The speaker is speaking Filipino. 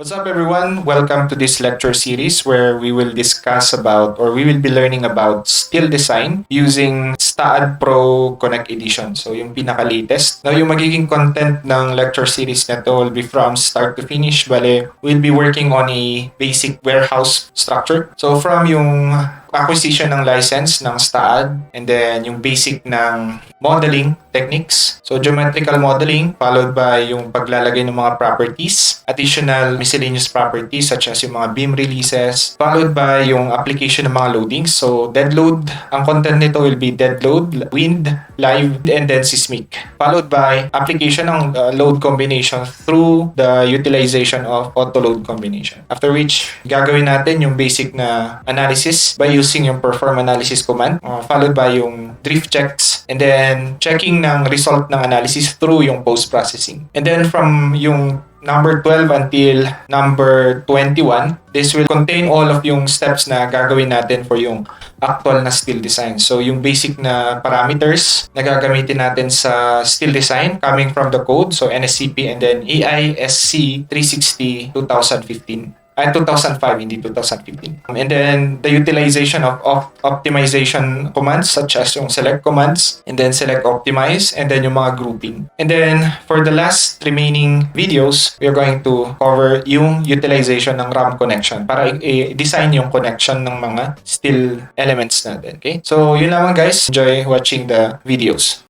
What's up everyone? Welcome to this lecture series where we will discuss about or we will be learning about still design using Staad.Pro Connect Edition. So yung pinaka-latest. Now yung magiging content ng lecture series na to will be from start to finish. Bale, we'll be working on a basic warehouse structure. So from yung acquisition ng license ng Staad and then yung basic ng modeling techniques. So geometrical modeling followed by yung paglalagay ng mga properties, additional miscellaneous properties such as yung mga beam releases, followed by yung application ng mga loadings. So dead load, ang content nito will be dead load, wind, live, and then seismic. Followed by application ng load combination through the utilization of auto load combination. After which, gagawin natin yung basic na analysis by using yung perform analysis command, followed by yung drift checks, and then checking ng result ng analysis through yung post-processing. And then from yung number 12 until number 21, this will contain all of yung steps na gagawin natin for yung actual na steel design. So yung basic na parameters na gagamitin natin sa steel design coming from the code, so NSCP and then AISC 360 2015. 2005, hindi 2015. And then the utilization of optimization commands such as yung select commands and then select optimize and then yung mga grouping. And then for the last remaining videos, we are going to cover yung utilization ng RAM connection para i-design yung connection ng mga steel elements natin. Okay? So yun lamang guys. Enjoy watching the videos.